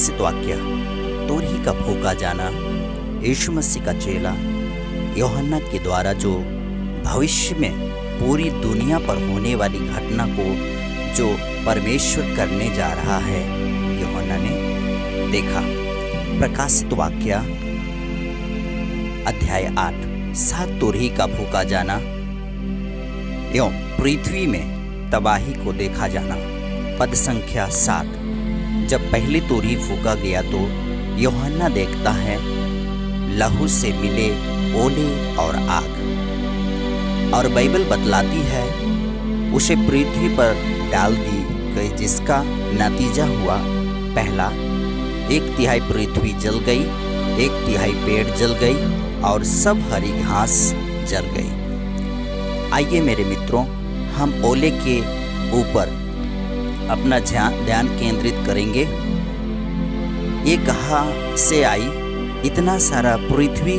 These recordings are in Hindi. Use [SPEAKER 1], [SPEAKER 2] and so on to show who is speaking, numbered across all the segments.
[SPEAKER 1] प्रकाशित वाक्य तोरही का फूका जाना। यीशु मसीह का चेला यूहन्ना के द्वारा जो भविष्य में पूरी दुनिया पर होने वाली घटना को जो परमेश्वर करने जा रहा है, यूहन्ना ने देखा। प्रकाशित वाक्य अध्याय 8 7 तोरही का फूका जाना एवं पृथ्वी में तबाही को देखा जाना। पद संख्या 7 जब पहली तोरही फूका गया तो यूहन्ना देखता है लहू से मिले ओले और आग, और बाइबल बतलाती है उसे पृथ्वी पर डाल दी गई, जिसका नतीजा हुआ पहला 1/3 पृथ्वी जल गई, 1/3 पेड़ जल गई और सब हरी घास जल गई। आइए मेरे मित्रों, हम ओले के ऊपर अपना ध्यान केंद्रित करेंगे। ये कहाँ से आई? इतना सारा पृथ्वी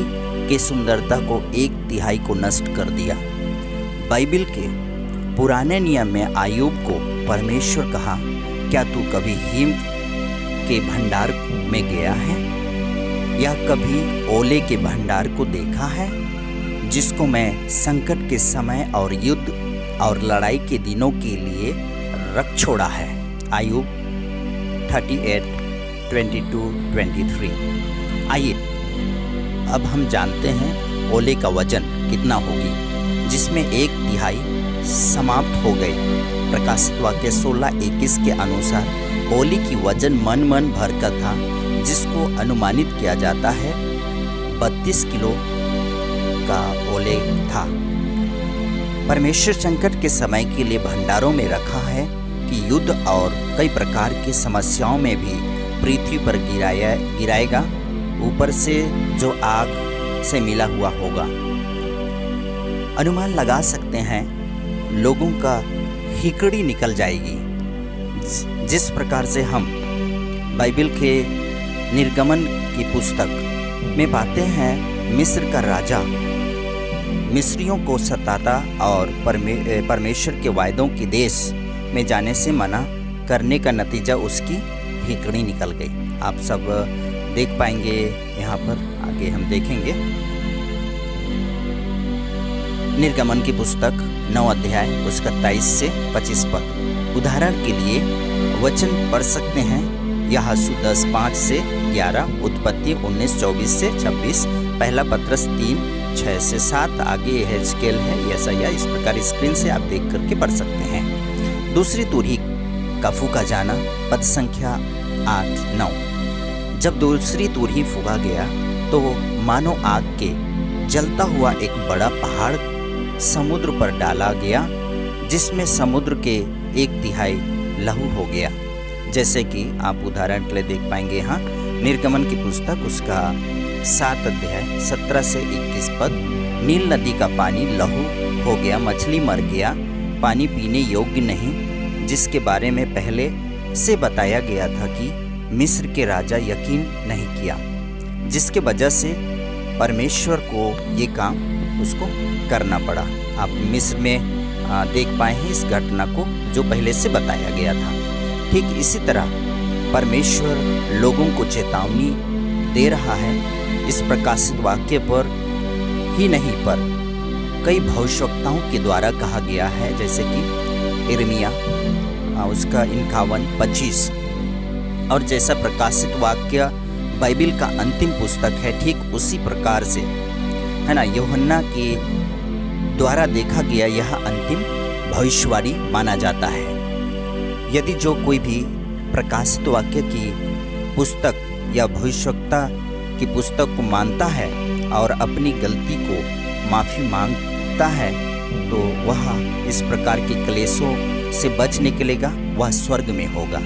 [SPEAKER 1] की सुंदरता को 1/3 को नष्ट कर दिया। बाइबल के पुराने नियम में आयूब को परमेश्वर कहा, क्या तू कभी हिम के भंडार में गया है या कभी ओले के भंडार को देखा है, जिसको मैं संकट के समय और युद्ध और लड़ाई के दिनों के लिए रख छोड़ा है। आयूब 38:22-23। आइए अब हम जानते हैं ओले का वजन कितना होगी, जिसमें 1/3 समाप्त हो गई। प्रकाशित वाक्य 16:21 के अनुसार ओले की वजन मन भर का था, जिसको अनुमानित किया जाता है 32 किलो का ओले था। परमेश्वर संकट के समय के लिए भंडारों में रखा है कि युद्ध और कई प्रकार की समस्याओं में भी पृथ्वी पर गिराएगा, ऊपर से जो आग से मिला हुआ होगा। अनुमान लगा सकते हैं लोगों का हिकड़ी निकल जाएगी। जिस प्रकार से हम बाइबल के निर्गमन की पुस्तक में पाते हैं, मिस्र का राजा मिस्रियों को सताता और परमेश्वर के वायदों के देश में जाने से मना करने का नतीजा उसकी हिकड़ी निकल गई। आप सब देख पाएंगे, यहाँ पर आगे हम देखेंगे। निर्गमन की पुस्तक 9 अध्याय उसका 23 से 25 पद। उदाहरण के लिए वचन पढ़ सकते हैं यहोशू 10:5 से 11, उत्पत्ति 19:24 से 26, पहला पत्रस 3:6 से 7, आगे हेजकेल है, यशायाह। इस प्रकार स्क्रीन से आप देख करके पढ़ सकते हैं। दूसरी तोरही का फूका जाना, पद संख्या 8-9। जब दूसरी तोरही फूका गया तो मानो आग के जलता हुआ एक बड़ा पहाड़ समुद्र पर डाला गया, जिसमें समुद्र के 1/3 लहू हो गया। जैसे कि आप उदाहरण के लिए देख पाएंगे यहाँ निर्गमन की पुस्तक उसका 7 अध्याय 17 से 21 पद। नील नदी का पानी लहू हो गया, मछली मर गया, पानी पीने योग्य नहीं, जिसके बारे में पहले से बताया गया था कि मिस्र के राजा यकीन नहीं किया, जिसके वजह से परमेश्वर को ये काम उसको करना पड़ा। आप मिस्र में देख पाए हैं इस घटना को जो पहले से बताया गया था। ठीक इसी तरह परमेश्वर लोगों को चेतावनी दे रहा है। इस प्रकाशित वाक्य पर ही नहीं पर कई भविष्यवक्ताओं के द्वारा कहा गया है, जैसे कि यिर्मयाह उसका 51:25। और जैसा प्रकाशित वाक्य बाइबल का अंतिम पुस्तक है, ठीक उसी प्रकार से है ना, यूहन्ना के द्वारा देखा गया यह अंतिम भविष्यवाणी माना जाता है। यदि जो कोई भी प्रकाशित वाक्य की पुस्तक या भविष्यवक्ता की पुस्तक को मानता है और अपनी गलती को माफ़ी मांगता है, तो वह इस प्रकार के क्लेशों से बच निकलेगा, वह स्वर्ग में होगा।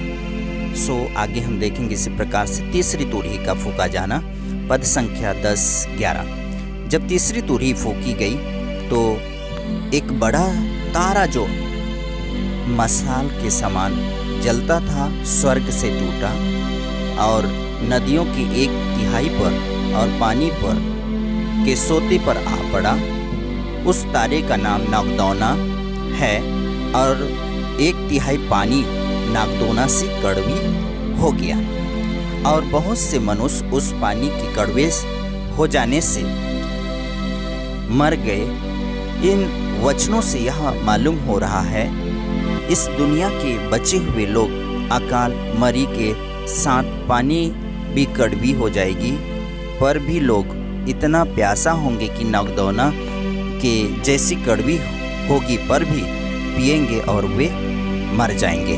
[SPEAKER 1] आगे हम देखेंगे इसी प्रकार से तीसरी तोरही का फूका जाना, पद संख्या 10-11। जब तीसरी तोरही फूकी गई तो एक बड़ा तारा जो मशाल के समान जलता था स्वर्ग से टूटा और नदियों की 1/3 पर और पानी पर के सोते पर आ पड़ा। उस तारे का नाम नागदौना है और 1/3 पानी नागदौना से कड़वी हो गया। और बहुत से मनुष्य उस पानी के कड़वे हो जाने से मर गए। इन वचनों से यह मालूम हो रहा है इस दुनिया के बचे हुए लोग अकाल मरी के साथ पानी भी कड़वी हो जाएगी, पर भी लोग इतना प्यासा होंगे कि नगदौना के जैसी कड़वी होगी पर भी पिएंगे और वे मर जाएंगे।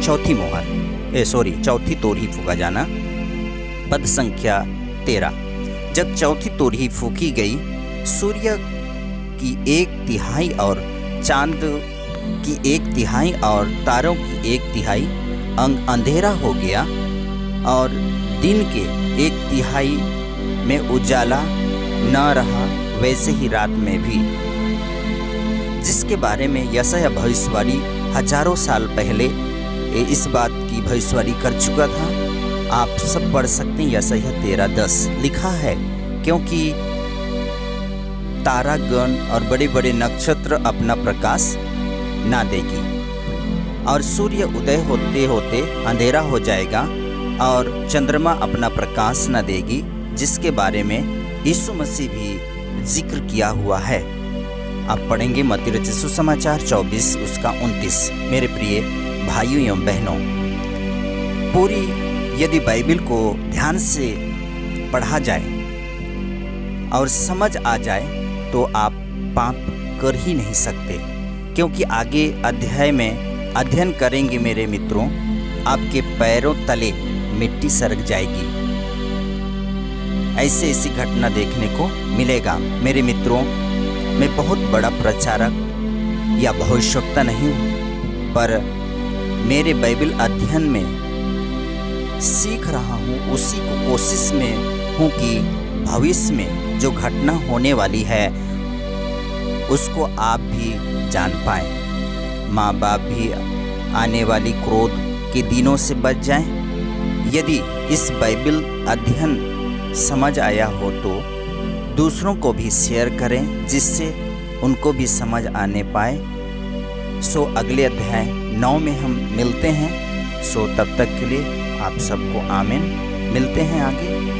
[SPEAKER 1] चौथी तोरही फूका जाना। पद संख्या 13। जब चौथी तोरही फूकी गई, सूर्य की 1/3 और चांद की 1/3 और तारों की 1/3 अंधेरा हो गया और दिन के 1/3 में उजाला न रहा, वैसे ही रात में भी, जिसके बारे में यशायाह भविष्यवाणी हजारों साल पहले इस बात की भविष्यवाणी कर चुका था। आप सब पढ़ सकते हैं। यशायाह 13:10 लिखा है, क्योंकि तारागण और बड़े बड़े नक्षत्र अपना प्रकाश ना देगी और सूर्य उदय होते होते अंधेरा हो जाएगा और चंद्रमा अपना प्रकाश न देगी, जिसके बारे में यीशु मसीह भी जिक्र किया हुआ है। आप पढ़ेंगे मत्ती रचित सुसमाचार 24 उसका 29। मेरे प्रिय भाइयों एवं बहनों, पूरी यदि बाइबल को ध्यान से पढ़ा जाए और समझ आ जाए तो आप पाप कर ही नहीं सकते, क्योंकि आगे अध्याय में अध्ययन करेंगे मेरे मित्रों, आपके पैरों तले मिट्टी सरक जाएगी। ऐसी घटना देखने को मिलेगा। मेरे मित्रों, मैं बहुत बड़ा प्रचारक या भविष्यवक्ता नहीं हूँ, पर मेरे बाइबल अध्ययन में सीख रहा हूँ, उसी को कोशिश में हूँ कि भविष्य में जो घटना होने वाली है उसको आप भी जान पाएं। माँ बाप भी आने वाली क्रोध के दिनों से बच जाएं। यदि इस बाइबल अध्ययन समझ आया हो तो दूसरों को भी शेयर करें, जिससे उनको भी समझ आने पाए। सो अगले अध्याय 9 में हम मिलते हैं। सो तब तक के लिए आप सबको आमीन। मिलते हैं आगे।